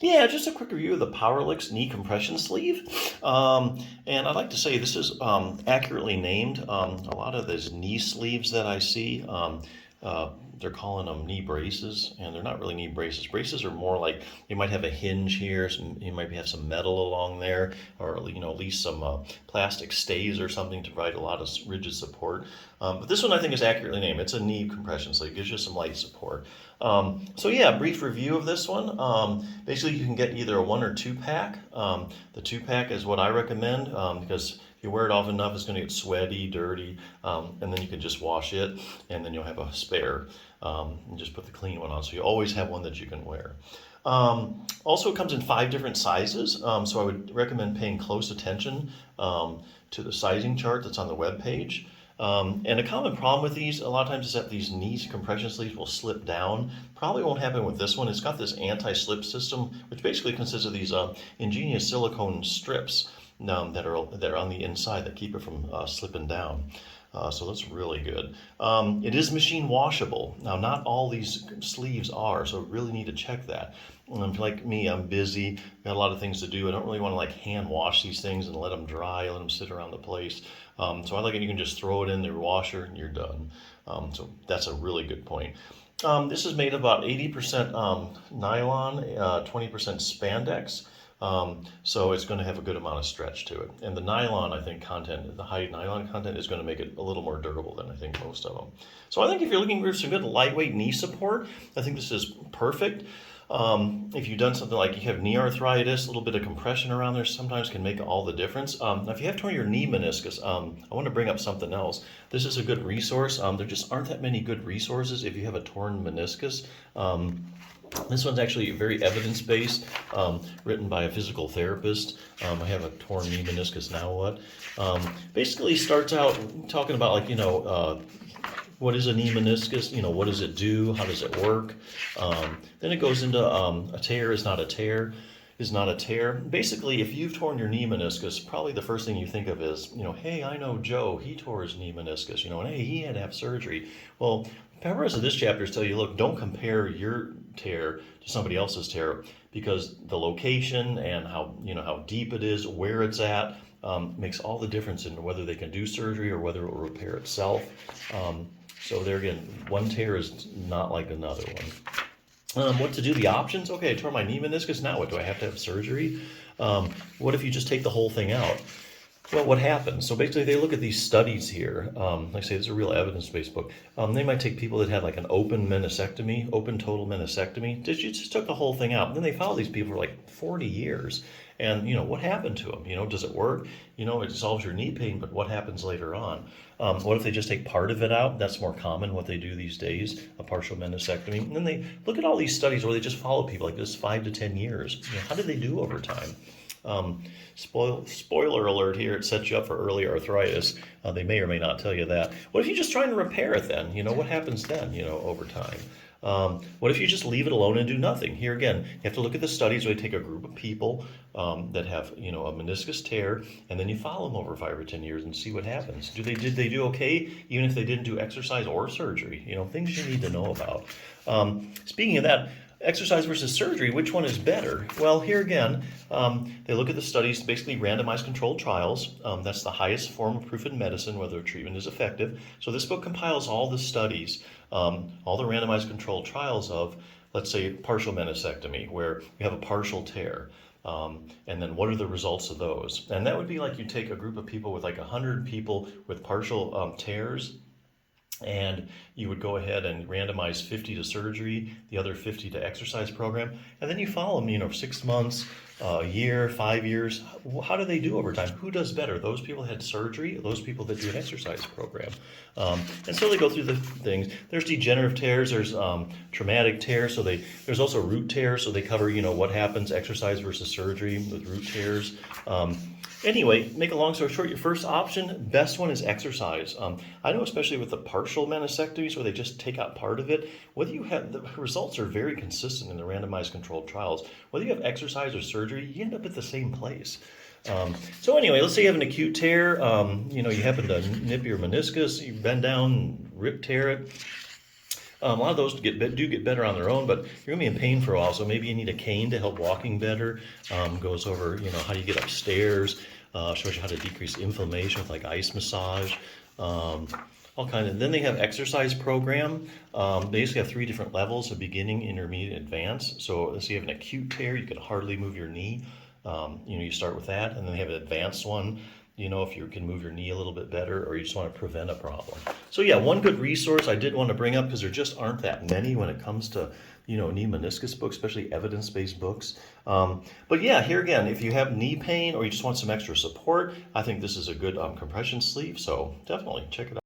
Yeah, just a quick review of the Powerlix knee compression sleeve. And I'd like to say this is accurately named. A lot of those knee sleeves that I see, uh, they're calling them knee braces, and they're not really knee braces. Braces are more like you might have a hinge here, you might have some metal along there, or at least some plastic stays or something to provide a lot of rigid support. But this one I think is accurately named. It's a knee compression sleeve. It gives you some light support. So yeah, brief review of this one. Basically, you can get either a 1 or 2 pack. The 2 pack is what I recommend because if you wear it often enough, it's going to get sweaty, dirty, and then you can just wash it, and then you'll have a spare. And just put the clean one on, so you always have one that you can wear. Also, it comes in 5 different sizes, so I would recommend paying close attention to the sizing chart that's on the web page. And a common problem with these a lot of times is that these knee compression sleeves will slip down. Probably won't happen with this one. It's got this anti-slip system, which basically consists of these ingenious silicone strips that are on the inside that keep it from slipping down. So that's really good. It is machine washable. Now, not all these sleeves are, so really need to check that. Like me, I'm busy, got a lot of things to do. I don't really want to like hand wash these things and let them dry, let them sit around the place. So I like it, you can just throw it in the washer and you're done. So that's a really good point. This is made about 80% nylon, 20% spandex. So it's going to have a good amount of stretch to it. And the nylon, I think, the high nylon content is going to make it a little more durable than I think most of them. So I think if you're looking for some good lightweight knee support, I think this is perfect. If you've done something like you have knee arthritis, a little bit of compression around there sometimes can make all the difference. Now, if you have torn your knee meniscus, I want to bring up something else. This is a good resource. There just aren't that many good resources if you have a torn meniscus. This one's actually very evidence-based, written by a physical therapist. I have a torn knee meniscus, now what? Basically starts out talking about what is a knee meniscus? What does it do? How does it work? Then it goes into a tear is not a tear. Is not a tear. Basically, if you've torn your knee meniscus, probably the first thing you think of is, hey, I know Joe, he tore his knee meniscus, and hey, he had to have surgery. Well, the purpose of this chapter is to tell you, look, don't compare your tear to somebody else's tear, because the location and how deep it is, where it's at, makes all the difference in whether they can do surgery or whether it will repair itself. So there again, one tear is not like another one. What to do, the options? Okay, I tore my knee meniscus, now what, do I have to have surgery? What if you just take the whole thing out? Well, what happens? So basically they look at these studies here. Like I say, this is a real evidence-based book. They might take people that had like an open total meniscectomy. Just took the whole thing out. And then they follow these people for like 40 years. And, what happened to them? Does it work? It solves your knee pain, but what happens later on? What if they just take part of it out? That's more common, what they do these days, a partial meniscectomy. And then they look at all these studies where they just follow people like this 5 to 10 years. How did they do over time? Spoiler alert here, it sets you up for early arthritis. They may or may not tell you that. What if you're just trying to repair it then? What happens then, over time? What if you just leave it alone and do nothing? Here again, you have to look at the studies where they take a group of people that have, a meniscus tear, and then you follow them over 5 or 10 years and see what happens. Did they do okay, even if they didn't do exercise or surgery? Things you need to know about. Speaking of that, exercise versus surgery, which one is better? Well, here again, they look at the studies, basically randomized controlled trials. That's the highest form of proof in medicine, whether a treatment is effective. So this book compiles all the studies, all the randomized controlled trials of, let's say, partial meniscectomy, where you have a partial tear. And then what are the results of those? And that would be like you take a group of people with like 100 people with partial tears, and you would go ahead and randomize 50 to surgery, the other 50 to exercise program, and then you follow them, 6 months, a year, 5 years. How do they do over time? Who does better? Those people that had surgery, or those people that do an exercise program? And so they go through the things. There's degenerative tears, there's traumatic tears, so there's also root tears, so they cover, what happens exercise versus surgery with root tears. Anyway, make a long story short, your first option, best one is exercise. I know especially with the partial meniscectomies where they just take out part of it, whether you have, the results are very consistent in the randomized controlled trials. Whether you have exercise or surgery, you end up at the same place. So anyway, let's say you have an acute tear, you happen to nip your meniscus, you bend down, rip tear it. A lot of those do get better on their own, but you're gonna be in pain for a while, so maybe you need a cane to help walking better. Goes over, how do you get upstairs, shows you how to decrease inflammation with like ice massage. All kind of. Then they have exercise program. They usually have 3 different levels of beginning, intermediate, advanced. So let's say you have an acute tear, you can hardly move your knee. You start with that, and then they have an advanced one. If you can move your knee a little bit better, or you just want to prevent a problem. So yeah, one good resource I did want to bring up, because there just aren't that many when it comes to knee meniscus books, especially evidence-based books. But yeah, here again, if you have knee pain or you just want some extra support, I think this is a good compression sleeve. So definitely check it out.